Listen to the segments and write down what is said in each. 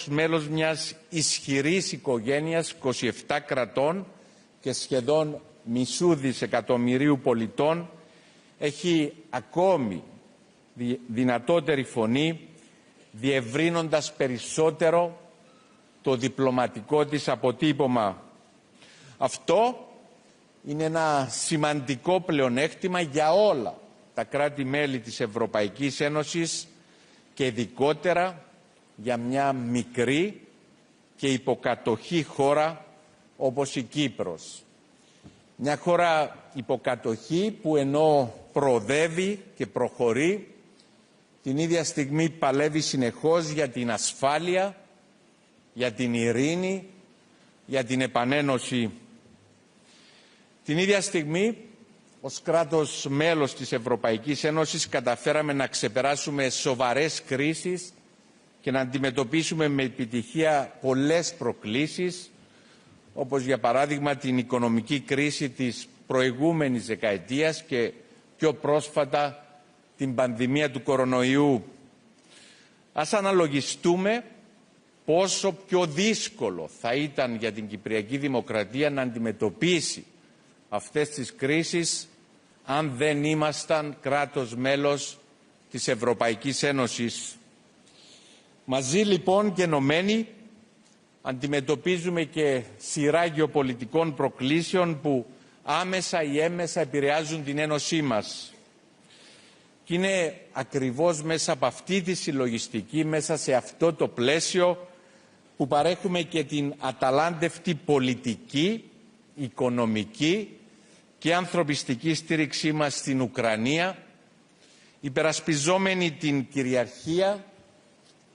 ως μέλος μιας ισχυρής οικογένειας 27 κρατών και σχεδόν μισού δισεκατομμυρίου πολιτών έχει ακόμη δυνατότερη φωνή, διευρύνοντας περισσότερο το διπλωματικό της αποτύπωμα. Αυτό είναι ένα σημαντικό πλεονέκτημα για όλα τα κράτη-μέλη της Ευρωπαϊκής Ένωσης και ειδικότερα για μια μικρή και υποκατοχή χώρα όπως η Κύπρος. Μια χώρα υποκατοχή που ενώ προοδεύει και προχωρεί, την ίδια στιγμή παλεύει συνεχώς για την ασφάλεια, για την ειρήνη, για την επανένωση. Την ίδια στιγμή, ως κράτος μέλος της Ευρωπαϊκής Ένωσης, καταφέραμε να ξεπεράσουμε σοβαρές κρίσεις και να αντιμετωπίσουμε με επιτυχία πολλές προκλήσεις, όπως για παράδειγμα την οικονομική κρίση της προηγούμενης δεκαετίας και πιο πρόσφατα την πανδημία του κορονοϊού. Ας αναλογιστούμε πόσο πιο δύσκολο θα ήταν για την Κυπριακή Δημοκρατία να αντιμετωπίσει αυτές τις κρίσεις αν δεν ήμασταν κράτος μέλος της Ευρωπαϊκής Ένωσης. Μαζί λοιπόν και ενωμένοι αντιμετωπίζουμε και σειρά γεωπολιτικών προκλήσεων που άμεσα ή έμμεσα επηρεάζουν την Ένωσή μας. Και είναι ακριβώς μέσα από αυτή τη συλλογιστική, μέσα σε αυτό το πλαίσιο που παρέχουμε και την αταλάντευτη πολιτική, οικονομική και ανθρωπιστική στήριξή μας στην Ουκρανία, υπερασπιζόμενη την κυριαρχία,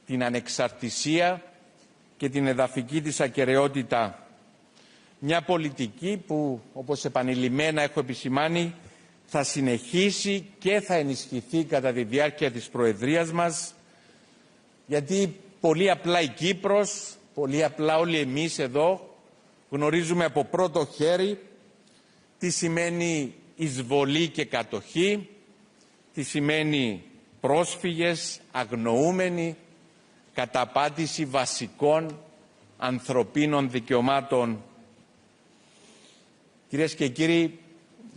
την ανεξαρτησία και την εδαφική της ακεραιότητα. Μια πολιτική που, όπως επανειλημμένα έχω επισημάνει, θα συνεχίσει και θα ενισχυθεί κατά τη διάρκεια της Προεδρίας μας, γιατί πολύ απλά η Κύπρος, πολύ απλά όλοι εμείς εδώ γνωρίζουμε από πρώτο χέρι τι σημαίνει εισβολή και κατοχή, τι σημαίνει πρόσφυγες, αγνοούμενοι, καταπάτηση βασικών ανθρωπίνων δικαιωμάτων. Κυρίες και κύριοι,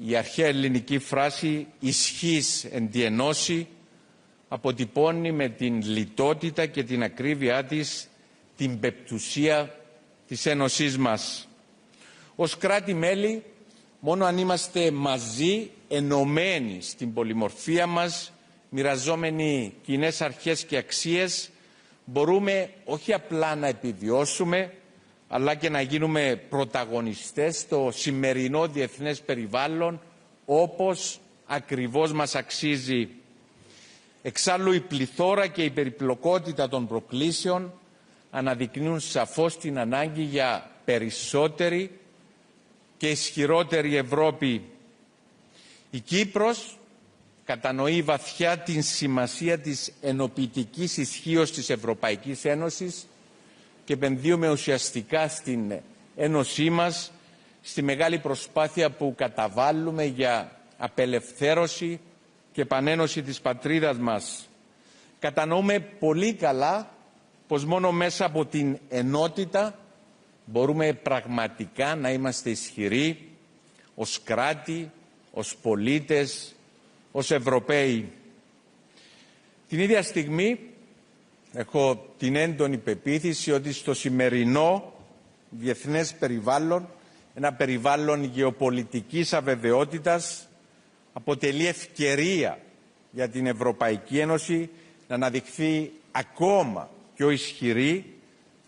η αρχαία ελληνική φράση «ισχύς εν τη ενώση» αποτυπώνει με την λιτότητα και την ακρίβειά της την πεπτουσία της Ένωσής μας. Ως κράτη-μέλη, μόνο αν είμαστε μαζί, ενωμένοι στην πολυμορφία μας, μοιραζόμενοι κοινές αρχές και αξίες, μπορούμε όχι απλά να επιβιώσουμε, αλλά και να γίνουμε πρωταγωνιστές στο σημερινό διεθνές περιβάλλον, όπως ακριβώς μας αξίζει. Εξάλλου, η πληθώρα και η περιπλοκότητα των προκλήσεων αναδεικνύουν σαφώς την ανάγκη για περισσότερη και ισχυρότερη Ευρώπη. Η Κύπρος κατανοεί βαθιά την σημασία της ενοποιητικής ισχύως της Ευρωπαϊκής Ένωσης και επενδύουμε ουσιαστικά στην Ένωσή μας, στη μεγάλη προσπάθεια που καταβάλουμε για απελευθέρωση και επανένωση της πατρίδας μας. Κατανοούμε πολύ καλά πως μόνο μέσα από την ενότητα μπορούμε πραγματικά να είμαστε ισχυροί ως κράτη, ως πολίτες, ως Ευρωπαίοι. Την ίδια στιγμή έχω την έντονη πεποίθηση ότι στο σημερινό διεθνές περιβάλλον, ένα περιβάλλον γεωπολιτικής αβεβαιότητας, αποτελεί ευκαιρία για την Ευρωπαϊκή Ένωση να αναδειχθεί ακόμα πιο ισχυρή,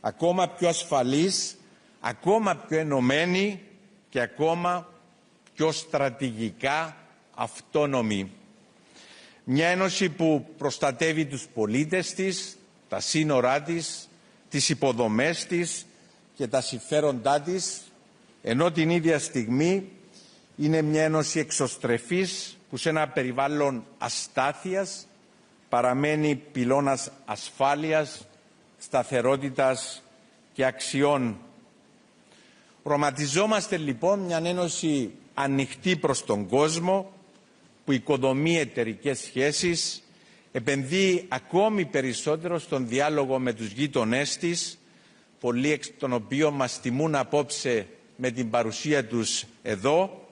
ακόμα πιο ασφαλής, ακόμα πιο ενωμένη και ακόμα πιο στρατηγικά αυτόνομη. Μια Ένωση που προστατεύει τους πολίτες της, τα σύνορά της, τις υποδομές της και τα συμφέροντά της, ενώ την ίδια στιγμή είναι μια Ένωση εξωστρεφής που σε ένα περιβάλλον αστάθειας παραμένει πυλώνας ασφάλειας, σταθερότητας και αξιών. Οραματιζόμαστε λοιπόν μια Ένωση ανοιχτή προς τον κόσμο, που οικοδομεί εταιρικές σχέσεις, επενδύει ακόμη περισσότερο στον διάλογο με τους γείτονές της, πολλοί εξ των οποίων μας τιμούν απόψε με την παρουσία τους εδώ,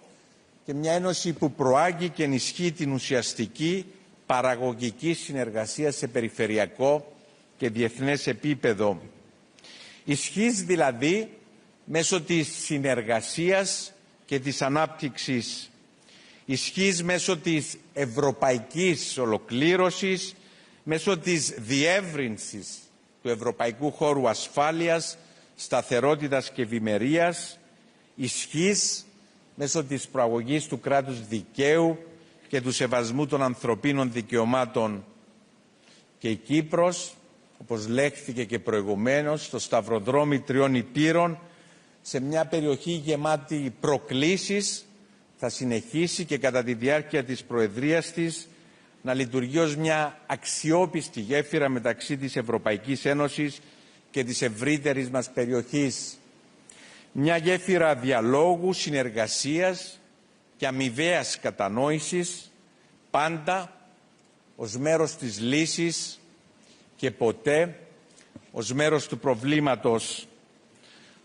και μια ένωση που προάγει και ενισχύει την ουσιαστική παραγωγική συνεργασία σε περιφερειακό και διεθνές επίπεδο. Ισχύς δηλαδή μέσω της συνεργασίας και της ανάπτυξης. Ισχύς μέσω της ευρωπαϊκής ολοκλήρωσης, μέσω της διεύρυνσης του ευρωπαϊκού χώρου ασφάλειας, σταθερότητας και ευημερίας. Ισχύς μέσω της προαγωγής του κράτους δικαίου και του σεβασμού των ανθρωπίνων δικαιωμάτων. Και η Κύπρος, όπως λέχθηκε και προηγουμένως, στο σταυροδρόμι τριών υπήρων, σε μια περιοχή γεμάτη προκλήσεις, θα συνεχίσει και κατά τη διάρκεια της προεδρίας της να λειτουργεί ως μια αξιόπιστη γέφυρα μεταξύ της Ευρωπαϊκής Ένωσης και της ευρύτερης μας περιοχής. Μια γέφυρα διαλόγου, συνεργασίας και αμοιβαίας κατανόησης, πάντα ως μέρος της λύσης και ποτέ ως μέρος του προβλήματος.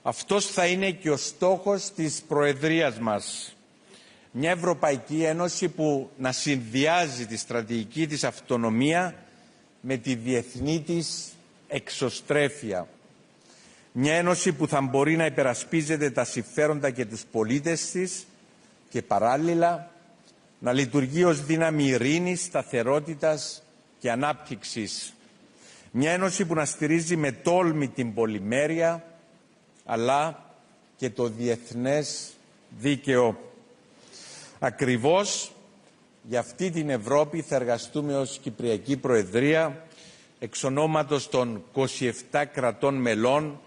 Αυτός θα είναι και ο στόχος της προεδρίας μας. Μια Ευρωπαϊκή Ένωση που να συνδυάζει τη στρατηγική της αυτονομία με τη διεθνή της εξωστρέφεια. Μια Ένωση που θα μπορεί να υπερασπίζεται τα συμφέροντα και τους πολίτες της και παράλληλα να λειτουργεί ως δύναμη ειρήνης, σταθερότητας και ανάπτυξης. Μια Ένωση που να στηρίζει με τόλμη την πολυμέρεια αλλά και το διεθνές δίκαιο. Ακριβώς για αυτή την Ευρώπη θα εργαστούμε ως Κυπριακή Προεδρία εξ ονόματος των 27 κρατών μελών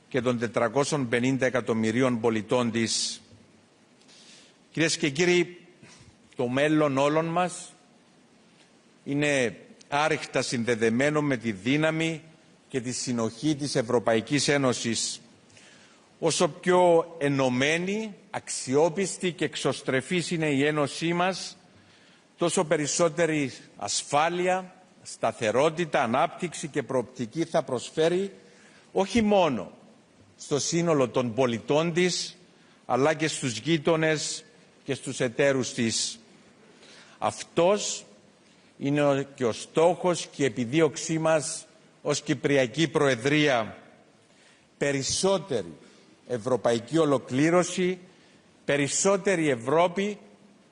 και των 450 εκατομμυρίων πολιτών της. Κυρίες και κύριοι, το μέλλον όλων μας είναι άρρηκτα συνδεδεμένο με τη δύναμη και τη συνοχή της Ευρωπαϊκής Ένωσης. Όσο πιο ενωμένη, αξιόπιστη και εξωστρεφής είναι η Ένωσή μας, τόσο περισσότερη ασφάλεια, σταθερότητα, ανάπτυξη και προοπτική θα προσφέρει όχι μόνο στο σύνολο των πολιτών της, αλλά και στους γείτονες και στους εταίρους της. Αυτός είναι και ο στόχος και η επιδίωξή μας ως Κυπριακή Προεδρία. Περισσότερη ευρωπαϊκή ολοκλήρωση, περισσότερη Ευρώπη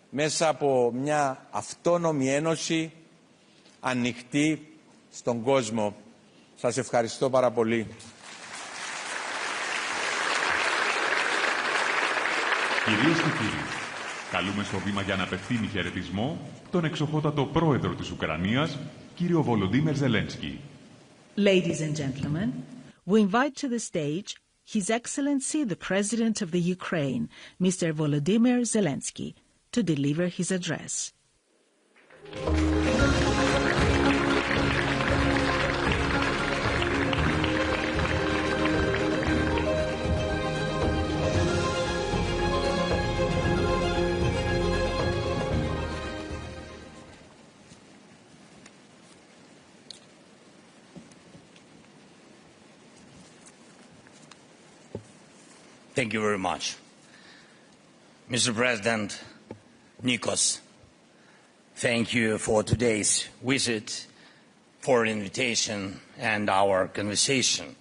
μέσα από μια αυτόνομη ένωση ανοιχτή στον κόσμο. Σας ευχαριστώ πάρα πολύ. Κυρίες και κύριοι, καλούμε στο βήμα για να απευθύνει χαιρετισμό τον εξοχότατο πρόεδρο της Ουκρανίας, κύριο Βολοντίμιρ Ζελένσκι. Ladies and gentlemen, we invite to the stage His Excellency the President of the Ukraine, Mr. Volodymyr Zelensky, to deliver his address. Thank you very much. Mr. President Nikos, thank you for today's visit, for an invitation and our conversation.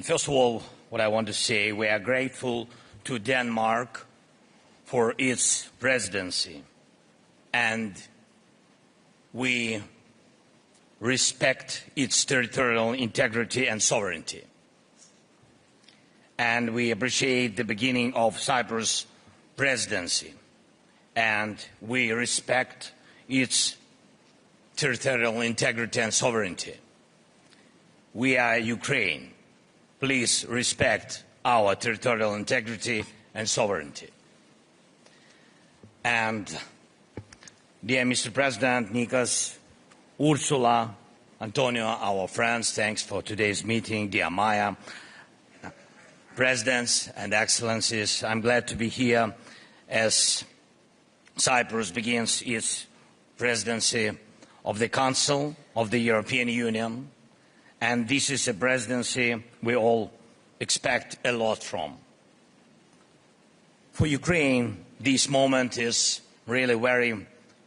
First of all, what I want to say, we are grateful to Denmark for its presidency, and we respect its territorial integrity and sovereignty. And we appreciate the beginning of Cyprus presidency, and we respect its territorial integrity and sovereignty. We are Ukraine. Please respect our territorial integrity and sovereignty. And dear Mr. President, Nikos, Ursula, Antonio, our friends, thanks for today's meeting, dear Maya, Presidents and Excellencies, I'm glad to be here as Cyprus begins its presidency of the Council of the European Union, and this is a presidency we all expect a lot from. For Ukraine, this moment is really very,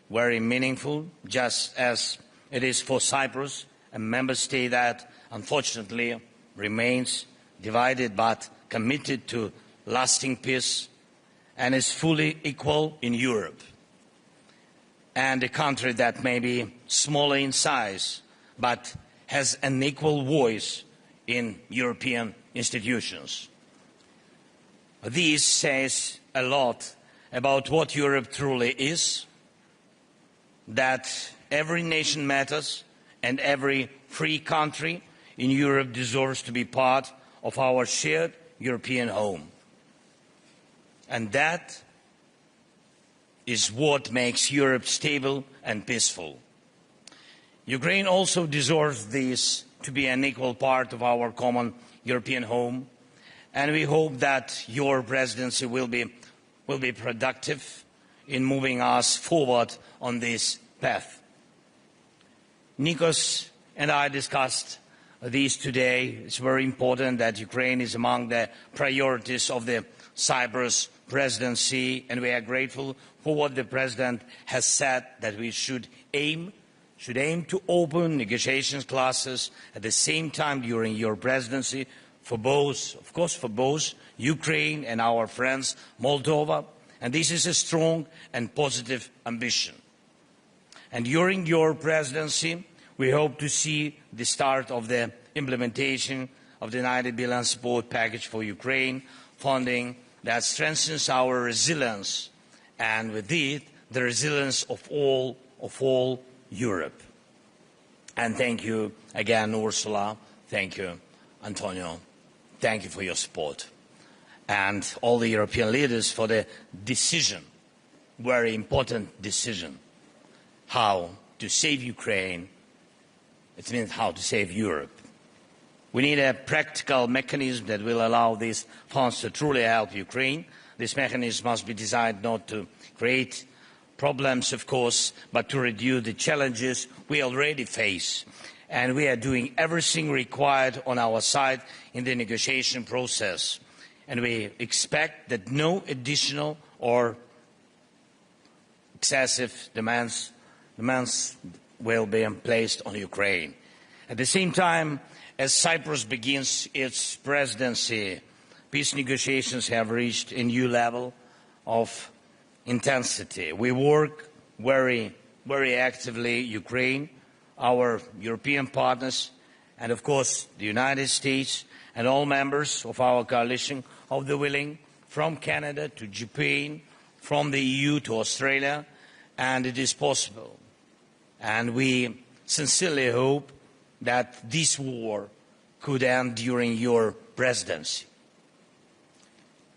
very meaningful, just as it is for Cyprus, a member state that unfortunately remains divided but committed to lasting peace and is fully equal in Europe, and a country that may be smaller in size but has an equal voice in European institutions. This says a lot about what Europe truly is, that every nation matters and every free country in Europe deserves to be part of our shared European home. And that is what makes Europe stable and peaceful. Ukraine also deserves this to be an equal part of our common European home, and we hope that your presidency will be productive in moving us forward on this path. Nikos and I discussed this today. It's very important that Ukraine is among the priorities of the Cyprus presidency, and we are grateful for what the President has said, that we should aim to open negotiations classes at the same time during your presidency for both, of course, for both Ukraine and our friends Moldova, and this is a strong and positive ambition. And during your presidency, we hope to see the start of the implementation of the 90 billion support package for Ukraine, funding that strengthens our resilience, and with it, the resilience of all Europe. And thank you again, Ursula. Thank you, Antonio. Thank you for your support. And all the European leaders for the decision, very important decision, how to save Ukraine. It means how to save Europe. We need a practical mechanism that will allow these funds to truly help Ukraine. This mechanism must be designed not to create problems, of course, but to reduce the challenges we already face. And we are doing everything required on our side in the negotiation process. And we expect that no additional or excessive demands will be placed on Ukraine. At the same time, as Cyprus begins its presidency, peace negotiations have reached a new level of intensity. We work very, very actively, Ukraine, our European partners, and of course the United States and all members of our coalition of the willing, from Canada to Japan, from the EU to Australia, and it is possible. And we sincerely hope that this war could end during your presidency.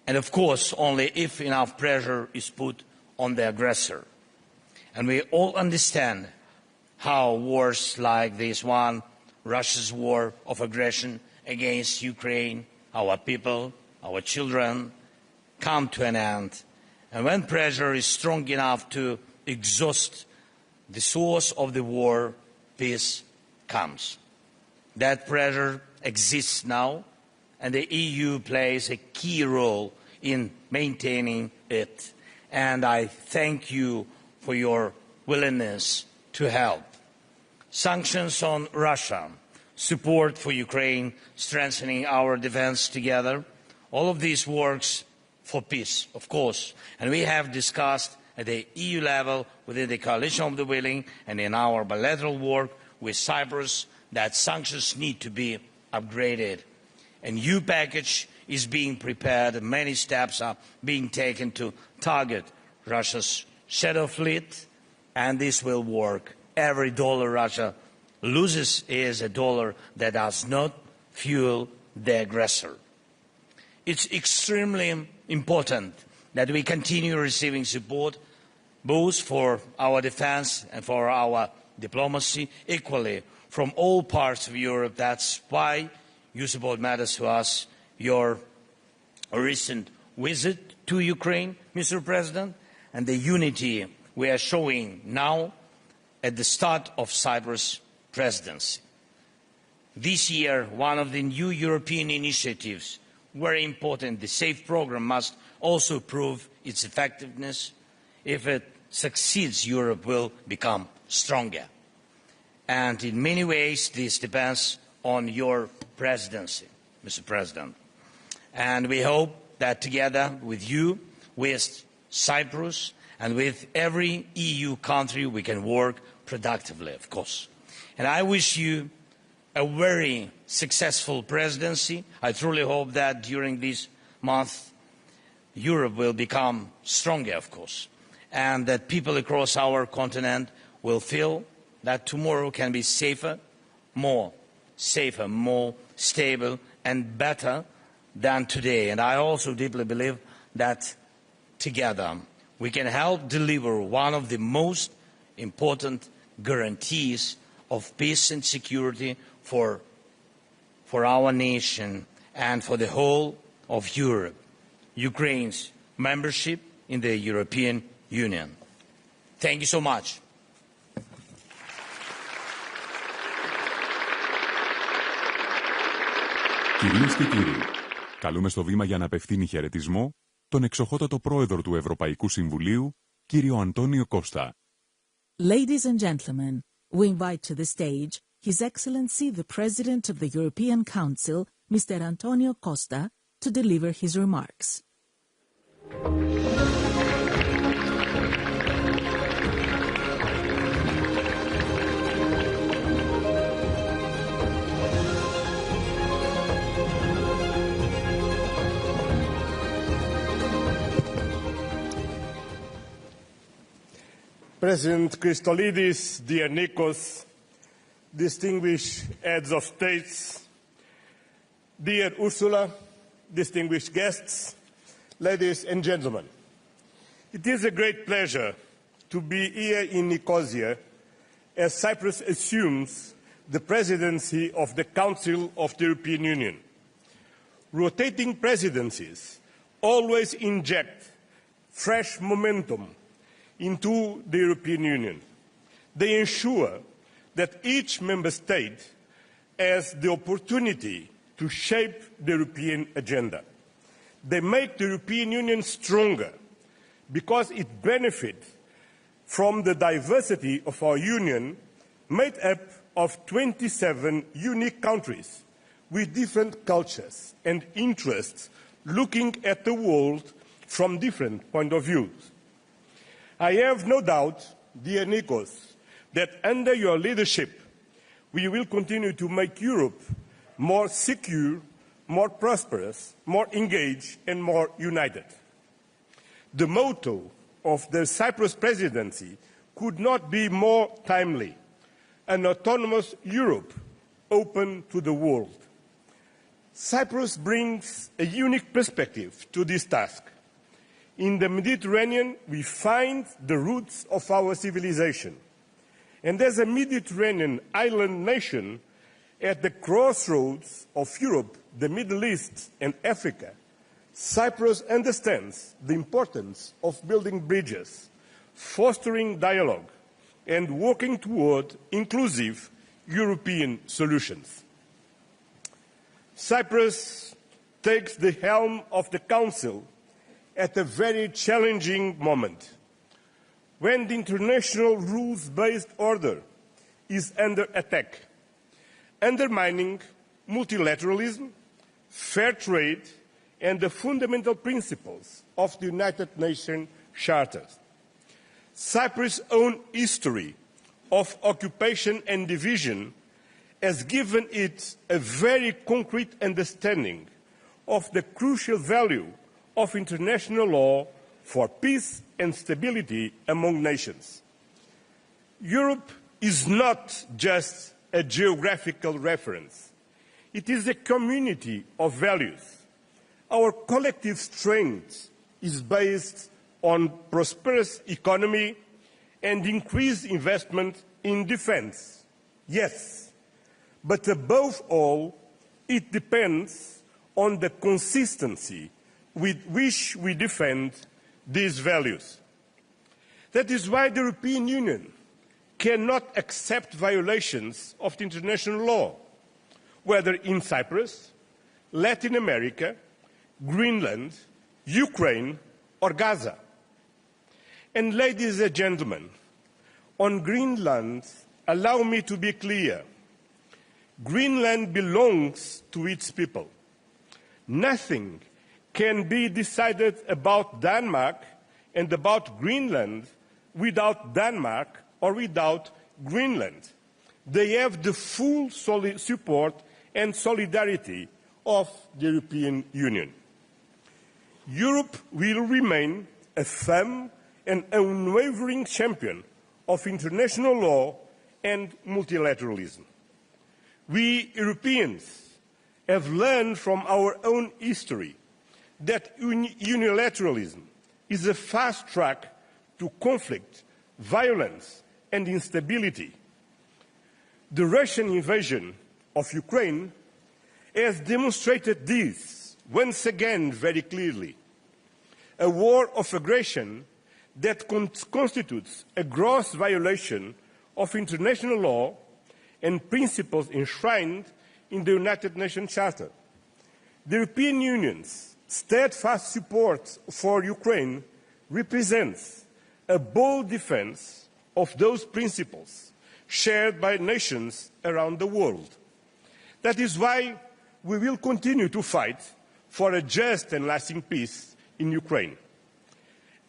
And of course, only if enough pressure is put on the aggressor. And we all understand how wars like this one, Russia's war of aggression against Ukraine, our people, our children, come to an end. And when pressure is strong enough to exhaust the source of the war, peace comes. That pressure exists now, and the EU plays a key role in maintaining it. And I thank you for your willingness to help. Sanctions on Russia, support for Ukraine, strengthening our defense together, all of this works for peace, of course. And we have discussed at the EU level, within the coalition of the willing, and in our bilateral work with Cyprus, that sanctions need to be upgraded. A new package is being prepared, and many steps are being taken to target Russia's shadow fleet, and this will work. Every dollar Russia loses is a dollar that does not fuel the aggressor. It's extremely important that we continue receiving support both for our defense and for our diplomacy equally from all parts of Europe. That's why your support matters to us. Your recent visit to Ukraine, Mr. President, and the unity we are showing now at the start of Cyprus Presidency. This year, one of the new European initiatives, very important, the SAFE programme, must also prove its effectiveness. If it succeeds, Europe will become stronger. And in many ways, this depends on your presidency, Mr. President. And we hope that together with you, with Cyprus, and with every EU country, we can work productively, of course. And I wish you a very successful presidency. I truly hope that during this month, Europe will become stronger, of course, and that people across our continent will feel that tomorrow can be safer, more stable, and better than today. And I also deeply believe that together we can help deliver one of the most important guarantees of peace and security for our nation and for the whole of Europe, Ukraine's membership in the European Union. Thank you so much. Κυρίες και κύριοι, καλούμε στο βήμα για να απευθύνει χαιρετισμό τον εξοχότατο πρόεδρο του Ευρωπαϊκού Συμβουλίου, κύριο Αντώνιο Κώστα. Ladies and gentlemen, we invite to the stage His Excellency the President of the European Council, Mr. Antonio Costa, to deliver his remarks. President Christolidis, dear Nikos, distinguished heads of states, dear Ursula, distinguished guests, ladies and gentlemen. It is a great pleasure to be here in Nicosia as Cyprus assumes the presidency of the Council of the European Union. Rotating presidencies always inject fresh momentum into the European Union. They ensure that each member state has the opportunity to shape the European agenda. They make the European Union stronger because it benefits from the diversity of our Union, made up of 27 unique countries with different cultures and interests, looking at the world from different points of view. I have no doubt, dear Nikos, that under your leadership we will continue to make Europe more secure, more prosperous, more engaged and more united. The motto of the Cyprus presidency could not be more timely: an autonomous Europe open to the world. Cyprus brings a unique perspective to this task. In the Mediterranean, we find the roots of our civilization. And as a Mediterranean island nation, at the crossroads of Europe, the Middle East and Africa, Cyprus understands the importance of building bridges, fostering dialogue, and working toward inclusive European solutions. Cyprus takes the helm of the Council at a very challenging moment, when the international rules-based order is under attack, undermining multilateralism, fair trade, and the fundamental principles of the United Nations Charter. Cyprus' own history of occupation and division has given it a very concrete understanding of the crucial value of international law for peace and stability among nations. Europe is not just a geographical reference. It is a community of values. Our collective strength is based on prosperous economy and increased investment in defense. Yes, but above all, it depends on the consistency with which we defend these values. That is why the European Union cannot accept violations of international law, whether in Cyprus, Latin America, Greenland, Ukraine, or Gaza. And ladies and gentlemen, on Greenland, allow me to be clear. Greenland belongs to its people. Nothing can be decided about Denmark and about Greenland without Denmark or without Greenland. They have the full support and solidarity of the European Union. Europe will remain a firm and unwavering champion of international law and multilateralism. We Europeans have learned from our own history that unilateralism is a fast track to conflict, violence, and instability. The Russian invasion of Ukraine has demonstrated this once again very clearly. A war of aggression that constitutes a gross violation of international law and principles enshrined in the United Nations Charter. The European Union's steadfast support for Ukraine represents a bold defense of those principles shared by nations around the world. That is why we will continue to fight for a just and lasting peace in Ukraine.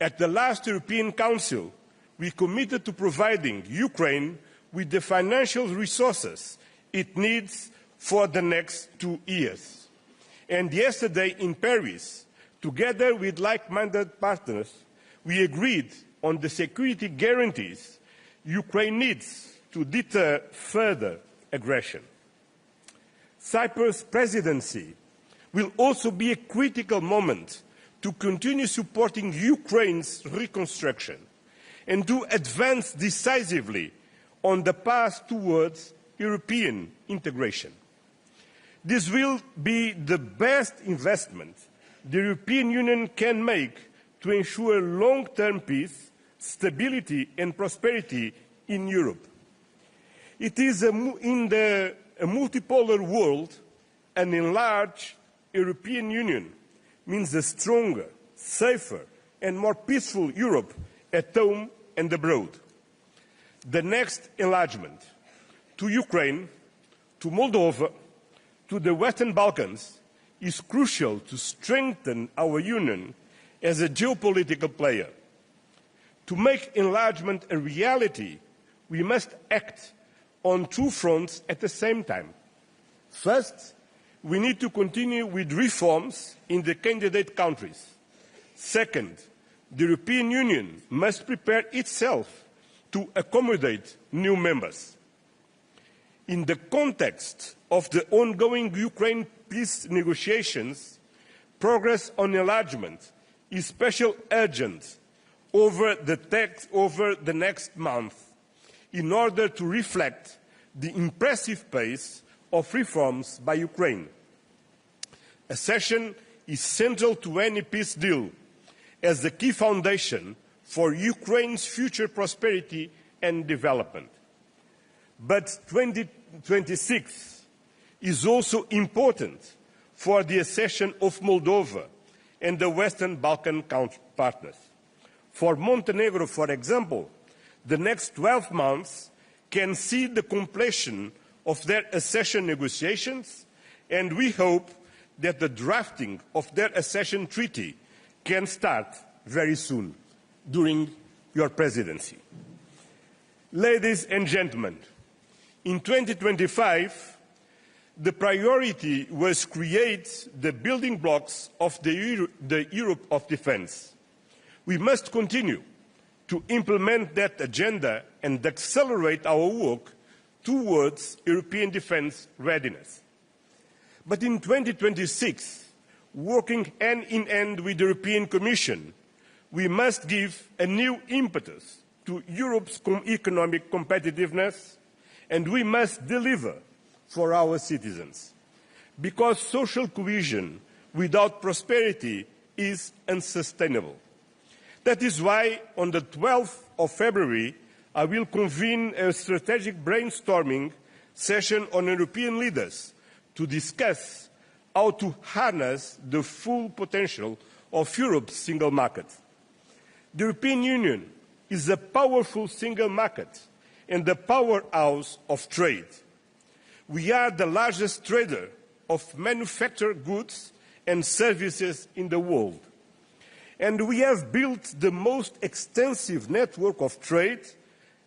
At the last European Council, we committed to providing Ukraine with the financial resources it needs for the next 2 years. And yesterday in Paris, together with like-minded partners, we agreed on the security guarantees Ukraine needs to deter further aggression. Cyprus Presidency will also be a critical moment to continue supporting Ukraine's reconstruction and to advance decisively on the path towards European integration. This will be the best investment the European Union can make to ensure long-term peace, stability and prosperity in Europe. It is in a multipolar world, an enlarged European Union means a stronger, safer and more peaceful Europe at home and abroad. The next enlargement to Ukraine, to Moldova, to the Western Balkans is crucial to strengthen our union as a geopolitical player. To make enlargement a reality, we must act on two fronts at the same time. First, we need to continue with reforms in the candidate countries. Second, the European Union must prepare itself to accommodate new members. In the context of the ongoing Ukraine peace negotiations, progress on enlargement is especially urgent over the next month in order to reflect the impressive pace of reforms by Ukraine. Accession is central to any peace deal as the key foundation for Ukraine's future prosperity and development. But 2026 is also important for the accession of Moldova and the Western Balkan partners. For Montenegro, for example, the next 12 months can see the completion of their accession negotiations, and we hope that the drafting of their accession treaty can start very soon during your presidency. Ladies and gentlemen, in 2025, the priority was to create the building blocks of the Europe of defense. We must continue to implement that agenda and accelerate our work towards European defense readiness. But in 2026, working hand in hand with the European Commission, we must give a new impetus to Europe's economic competitiveness, and we must deliver for our citizens. Because social cohesion without prosperity is unsustainable. That is why, on the 12th of February, I will convene a strategic brainstorming session on European leaders to discuss how to harness the full potential of Europe's single market. The European Union is a powerful single market and the powerhouse of trade. We are the largest trader of manufactured goods and services in the world. And we have built the most extensive network of trade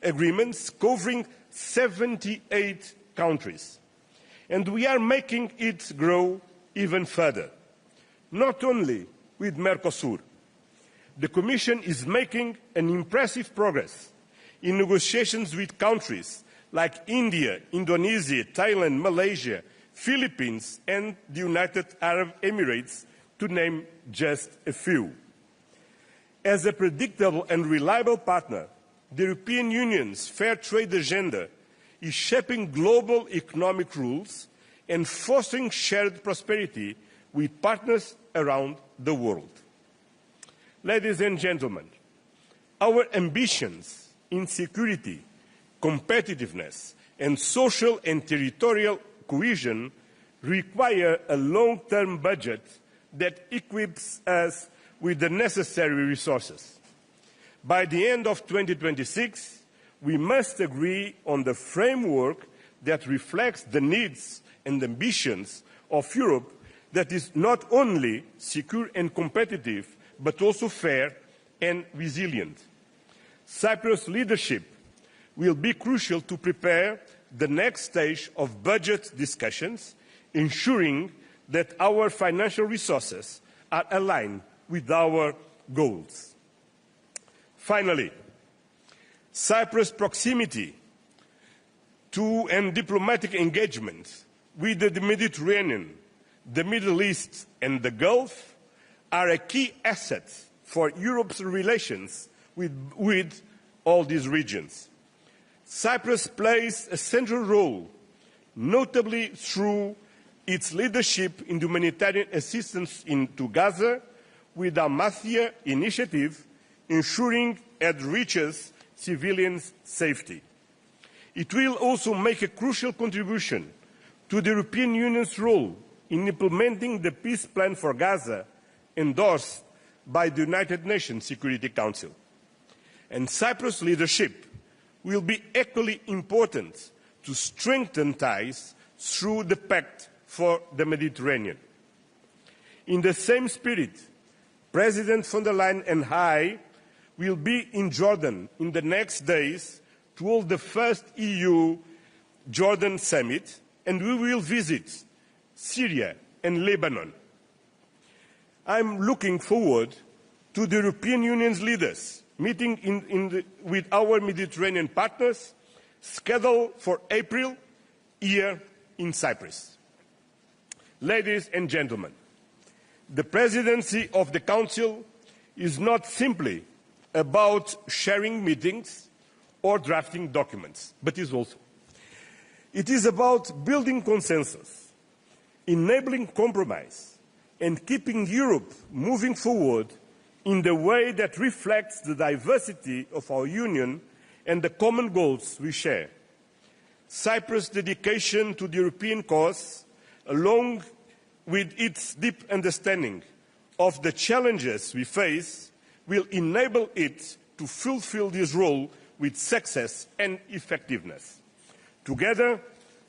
agreements covering 78 countries. And we are making it grow even further, not only with Mercosur. The Commission is making an impressive progress in negotiations with countries like India, Indonesia, Thailand, Malaysia, Philippines, and the United Arab Emirates, to name just a few. As a predictable and reliable partner, the European Union's fair trade agenda is shaping global economic rules and fostering shared prosperity with partners around the world. Ladies and gentlemen, our ambitions in security, competitiveness, and social and territorial cohesion require a long-term budget that equips us with the necessary resources. By the end of 2026, we must agree on the framework that reflects the needs and ambitions of Europe, that is not only secure and competitive, but also fair and resilient. Cyprus leadership will be crucial to prepare the next stage of budget discussions, ensuring that our financial resources are aligned with our goals. Finally, Cyprus' proximity to and diplomatic engagement with the Mediterranean, the Middle East and the Gulf are a key asset for Europe's relations with all these regions. Cyprus plays a central role, notably through its leadership in humanitarian assistance to Gaza with the Amathia initiative, ensuring it reaches civilians' safety. It will also make a crucial contribution to the European Union's role in implementing the peace plan for Gaza endorsed by the United Nations Security Council. And Cyprus leadership will be equally important to strengthen ties through the Pact for the Mediterranean. In the same spirit, President von der Leyen and I will be in Jordan in the next days to hold the first EU-Jordan summit, and we will visit Syria and Lebanon. I'm looking forward to the European Union's leaders meeting with our Mediterranean partners, scheduled for April here in Cyprus. Ladies and gentlemen, the presidency of the Council is not simply about sharing meetings or drafting documents, but it is about building consensus, enabling compromise, and keeping Europe moving forward in the way that reflects the diversity of our Union and the common goals we share. Cyprus' dedication to the European cause, along with its deep understanding of the challenges we face, will enable it to fulfill this role with success and effectiveness. Together,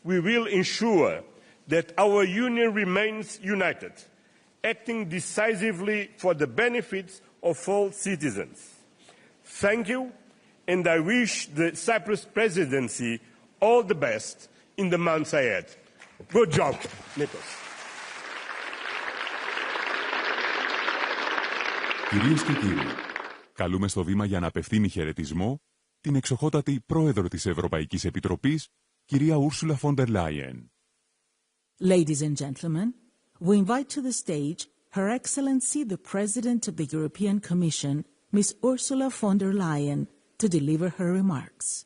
we will ensure that our Union remains united, acting decisively for the benefits of all citizens. Thank you, and I wish the Cyprus presidency all the best in the months ahead. Good job, Nikos. Κυρίες και κύριοι, καλούμε στο βήμα για να απευθύνει χαιρετισμό την εξοχότατη πρόεδρο της Ευρωπαϊκής Επιτροπής, κυρία Ursula von der Leyen. Ladies and gentlemen, we invite to the stage Her Excellency the President of the European Commission, Ms. Ursula von der Leyen, to deliver her remarks.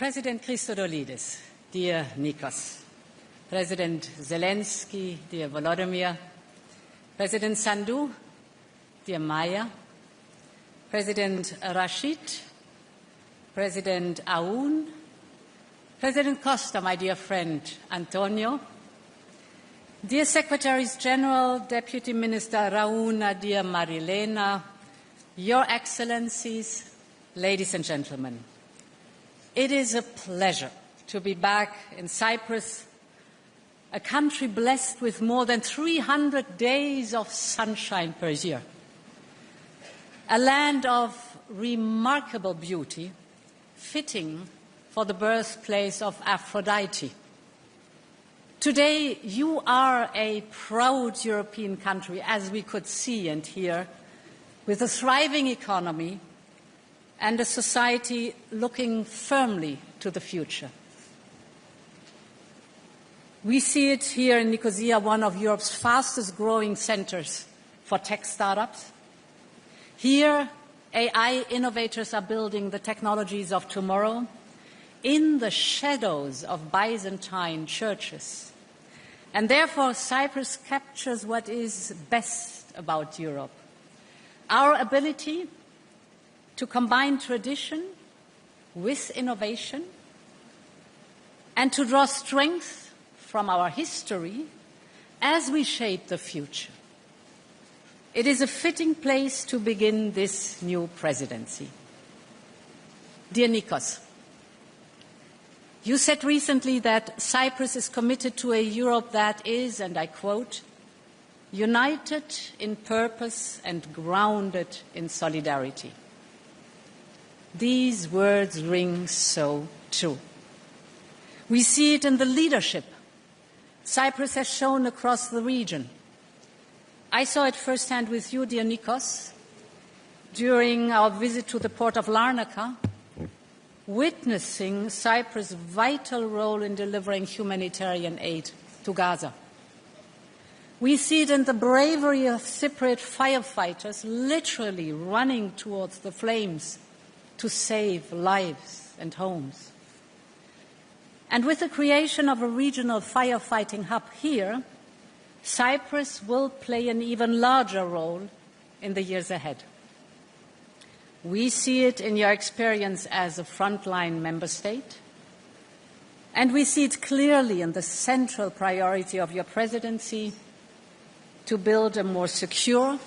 President Christodoulidis, dear Nikos, President Zelensky, dear Volodymyr, President Sandu, dear Maya, President Rashid, President Aoun, President Costa, my dear friend Antonio, dear Secretaries General, Deputy Minister Rauna, dear Marilena, Your Excellencies, ladies and gentlemen, it is a pleasure to be back in Cyprus, a country blessed with more than 300 days of sunshine per year, a land of remarkable beauty, fitting for the birthplace of Aphrodite. Today, you are a proud European country, as we could see and hear, with a thriving economy and a society looking firmly to the future. We see it here in Nicosia, one of Europe's fastest growing centers for tech startups. Here, AI innovators are building the technologies of tomorrow in the shadows of Byzantine churches. And therefore, Cyprus captures what is best about Europe: our ability to combine tradition with innovation and to draw strength from our history as we shape the future. It is a fitting place to begin this new presidency. Dear Nikos, you said recently that Cyprus is committed to a Europe that is, and I quote, united in purpose and grounded in solidarity. These words ring so true. We see it in the leadership Cyprus has shown across the region. I saw it firsthand with you, dear Nikos, during our visit to the port of Larnaca, witnessing Cyprus' vital role in delivering humanitarian aid to Gaza. We see it in the bravery of Cypriot firefighters literally running towards the flames to save lives and homes. And with the creation of a regional firefighting hub here, Cyprus will play an even larger role in the years ahead. We see it in your experience as a frontline member state, and we see it clearly in the central priority of your presidency to build a more secure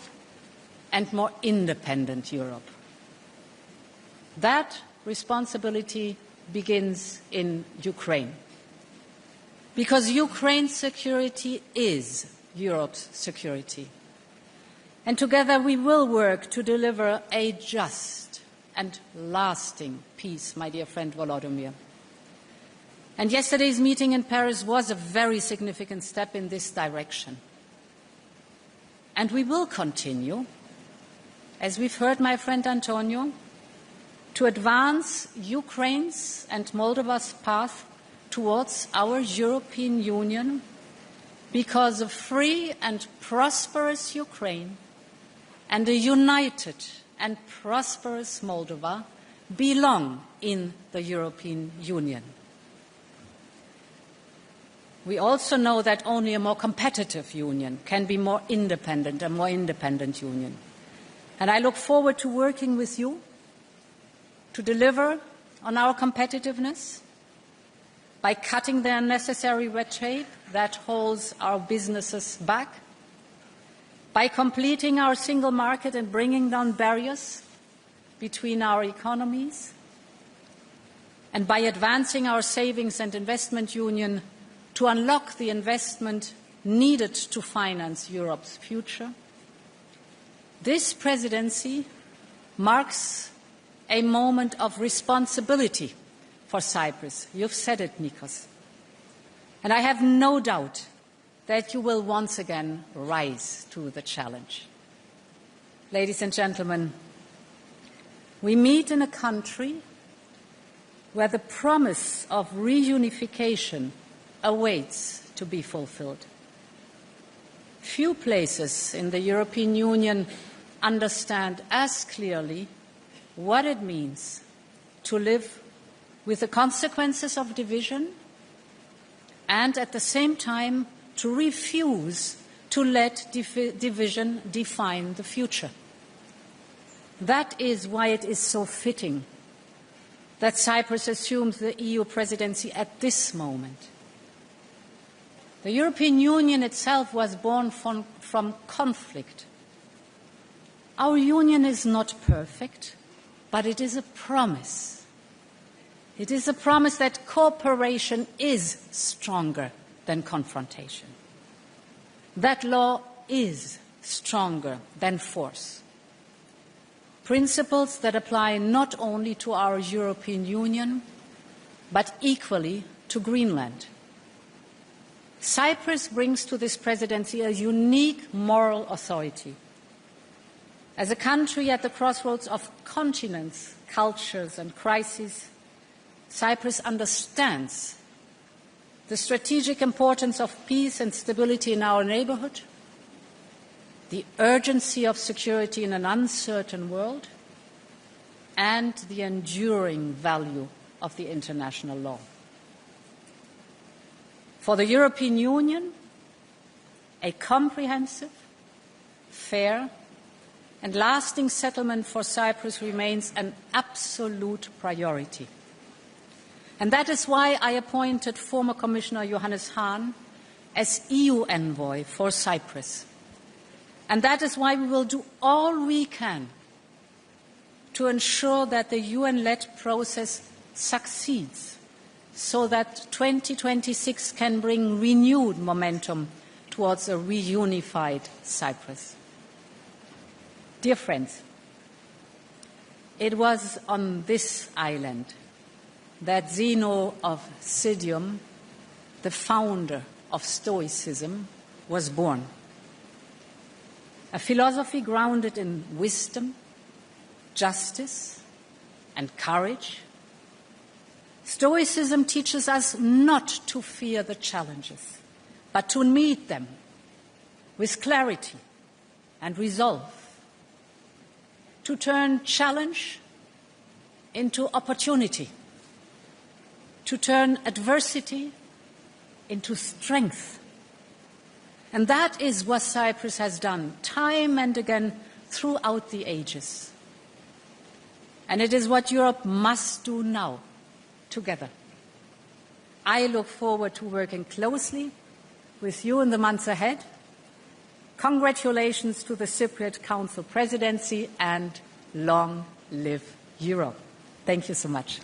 and more independent Europe. That responsibility begins in Ukraine, because Ukraine's security is Europe's security. And together we will work to deliver a just and lasting peace, my dear friend Volodymyr. And yesterday's meeting in Paris was a very significant step in this direction. And we will continue, as we've heard my friend Antonio, to advance Ukraine's and Moldova's path towards our European Union, because a free and prosperous Ukraine and a united and prosperous Moldova belong in the European Union. We also know that only a more competitive union can be more independent, a more independent union. And I look forward to working with you to deliver on our competitiveness by cutting the unnecessary red tape that holds our businesses back, by completing our single market and bringing down barriers between our economies, and by advancing our savings and investment union to unlock the investment needed to finance Europe's future. This presidency marks a moment of responsibility for Cyprus. You've said it, Nikos. And I have no doubt that you will once again rise to the challenge. Ladies and gentlemen, we meet in a country where the promise of reunification awaits to be fulfilled. Few places in the European Union understand as clearly what it means to live with the consequences of division, and at the same time to refuse to let division define the future. That is why it is so fitting that Cyprus assumes the EU presidency at this moment. The European Union itself was born from conflict. Our union is not perfect, but it is a promise. It is a promise that cooperation is stronger than confrontation. That law is stronger than force. Principles that apply not only to our European Union, but equally to Greenland. Cyprus brings to this presidency a unique moral authority. As a country at the crossroads of continents, cultures, and crises, Cyprus understands the strategic importance of peace and stability in our neighborhood, the urgency of security in an uncertain world, and the enduring value of the international law. For the European Union, a comprehensive, fair, and lasting settlement for Cyprus remains an absolute priority. And that is why I appointed former Commissioner Johannes Hahn as EU envoy for Cyprus. And that is why we will do all we can to ensure that the UN-led process succeeds, so that 2026 can bring renewed momentum towards a reunified Cyprus. Dear friends, it was on this island that Zeno of Citium, the founder of Stoicism, was born. A philosophy grounded in wisdom, justice, and courage. Stoicism teaches us not to fear the challenges, but to meet them with clarity and resolve, to turn challenge into opportunity, to turn adversity into strength. And that is what Cyprus has done time and again throughout the ages. And it is what Europe must do now, together. I look forward to working closely with you in the months ahead. Congratulations to the Cypriot Council presidency, and long live Europe. Thank you so much.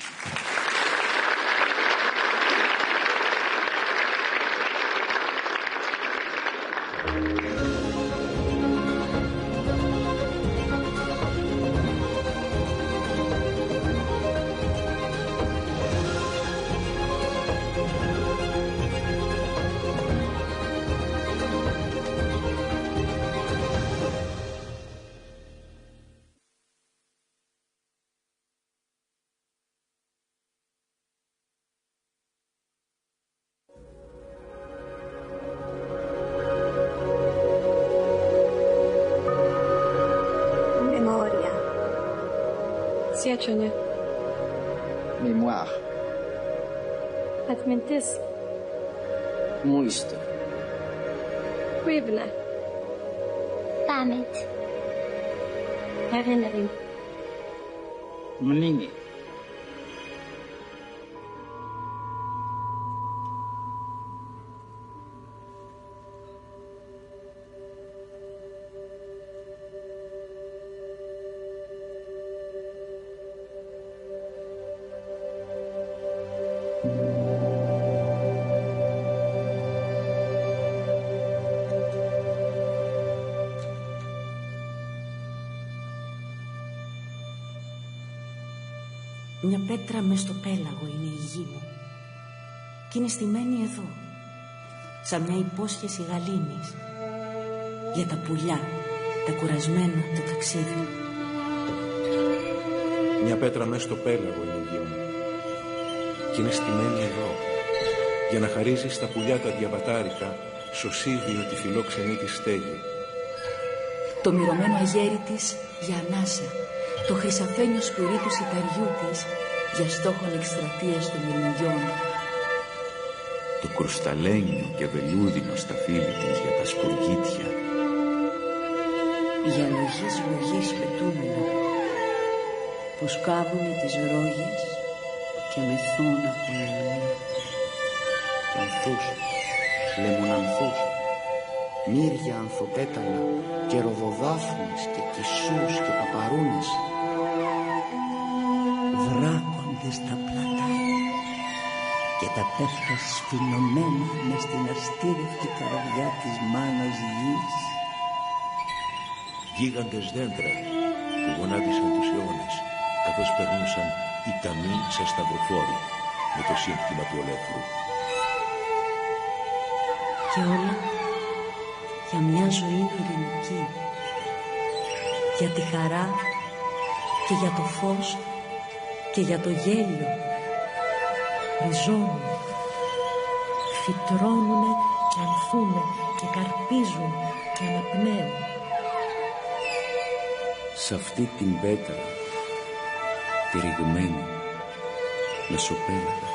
Siečione. Mémoire. Atmintis. Muisto. Kūrybinė. Pamять. Erinnerung. Mnimi. Μια πέτρα μες στο πέλαγο είναι η γη μου. Και είναι στημένη εδώ, σαν μια υπόσχεση γαλήνης, για τα πουλιά, τα κουρασμένα το ταξίδι. Μια πέτρα μες στο πέλαγο είναι η γη μου. Και είναι στημένη εδώ, για να χαρίζει στα πουλιά τα διαβατάρικα, σωσίδιο τη φιλόξενη της στέγη. Το μυρωμένο αγέρι της για ανάσα, το χρυσαφένιο σπυρί του σιταριού της για στόχον εκστρατείας των ελληνιών. Το κρουσταλένιο και βελούδινο σταφύλι της για τα σπουργίτια. Για λογής πετούμενα που σκάβουνε τις ρόγες και μεθούν από λαιονί. Και ανθούς, λεμονανθούς, μύρια ανθοπέταλα και ροδοδάφνες και κισούς και παπαρούνες. Βράκοντες τα πλατάνια και τα πέφτα σφινωμένα μες στην αστήρευτη καρδιά της μάνας γης. Γίγαντες δέντρα που γονάτισαν τους αιώνες, καθώς περνούσαν οι ταμοί σαν σταυροφόροι με το σύνθημα του ολέθρου. Και όλα για μια ζωή ειρηνική, για τη χαρά και για το φως και για το γέλιο. Ριζώνουν, φυτρώνουνε και ανθούνε και καρπίζουν και αναπνέουν. Σ' αυτή την πέτρα, τη ρηγμένη, μεσοπέλαγα.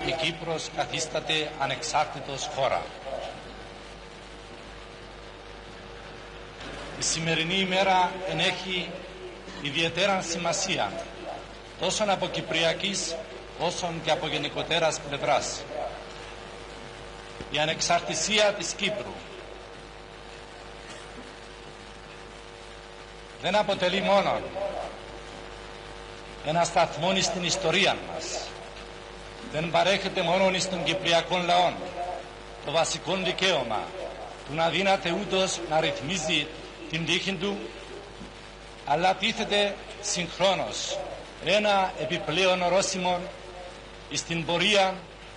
Η Κύπρος καθίσταται ανεξάρτητος χώρα. Η σημερινή ημέρα ενέχει ιδιαίτερα σημασία τόσο από κυπριακής όσο και από γενικότερας πλευράς. Η ανεξαρτησία της Κύπρου δεν αποτελεί μόνο ένα σταθμό στην ιστορία μας, δεν παρέχεται μόνο στον κυπριακό λαό το βασικό δικαίωμα του να δύναται ούτως να ρυθμίζει την τύχη του, αλλά τίθεται συγχρόνως ένα επιπλέον ορόσημο στην πορεία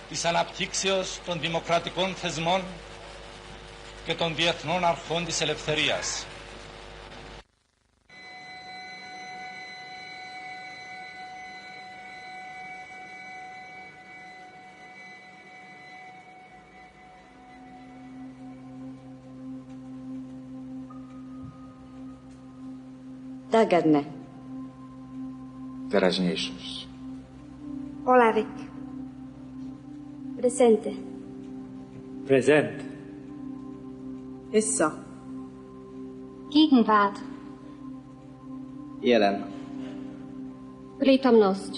της αναπτύξεως των δημοκρατικών θεσμών και των διεθνών αρχών της ελευθερίας. Tagadne. Teraźniejszość. Olevik. Presente. Present. Issa. Gegenwart. Jelen. Prítomnosť.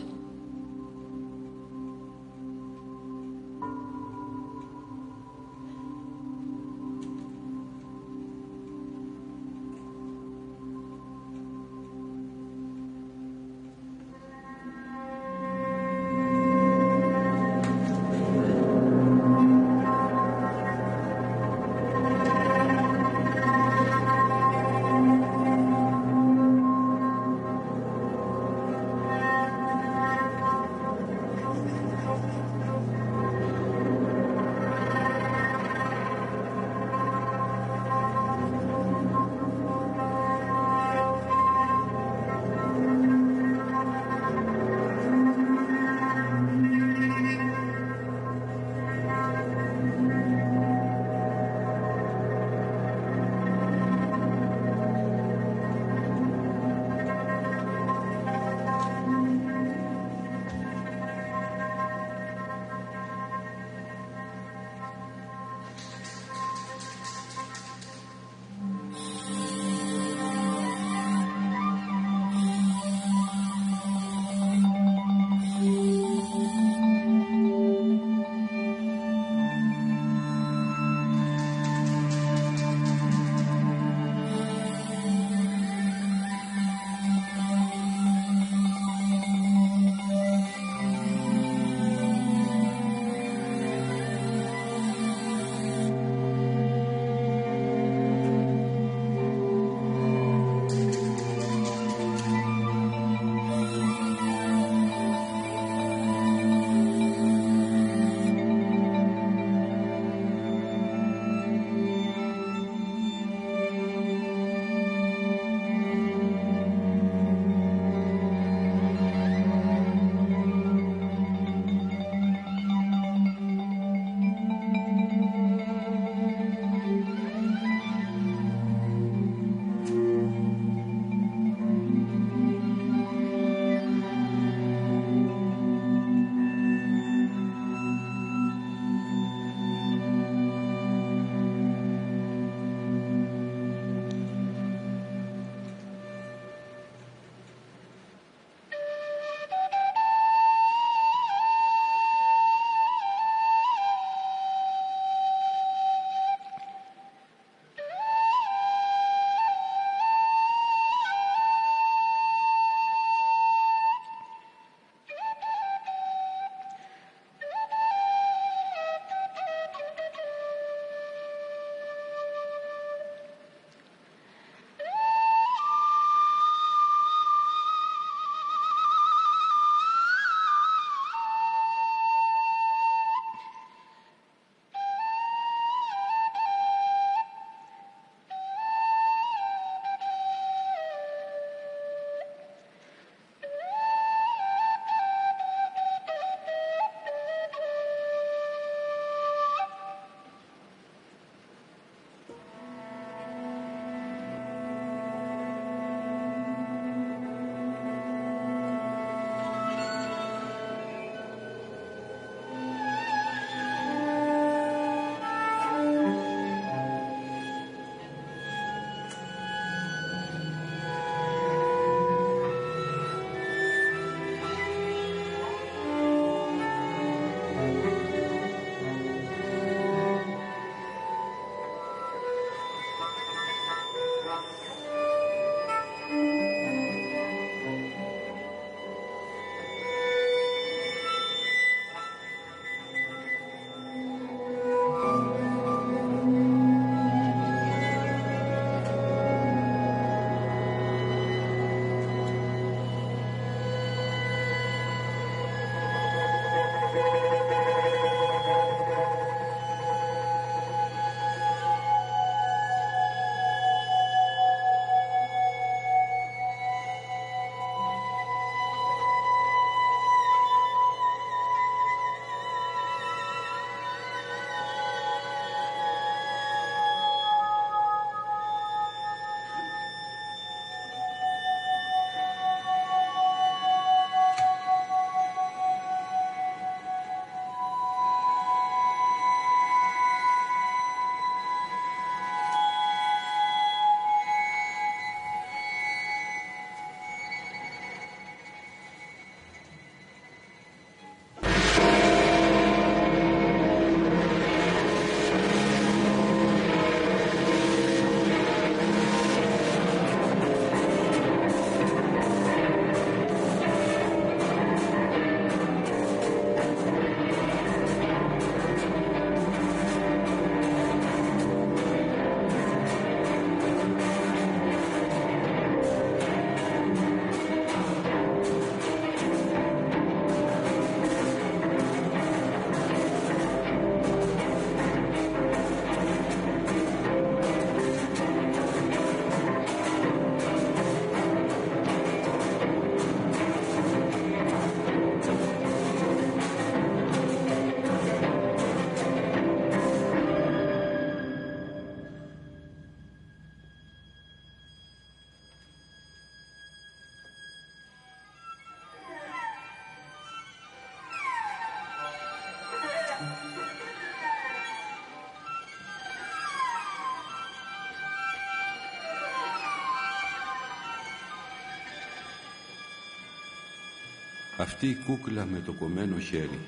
Αυτή η κούκλα με το κομμένο χέρι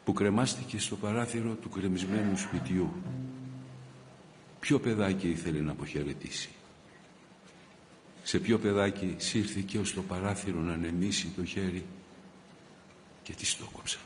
που κρεμάστηκε στο παράθυρο του κρεμισμένου σπιτιού, ποιο παιδάκι ήθελε να αποχαιρετήσει? Σε ποιο παιδάκι σύρθηκε ως το παράθυρο να ανεμίσει το χέρι και τη το κόψα?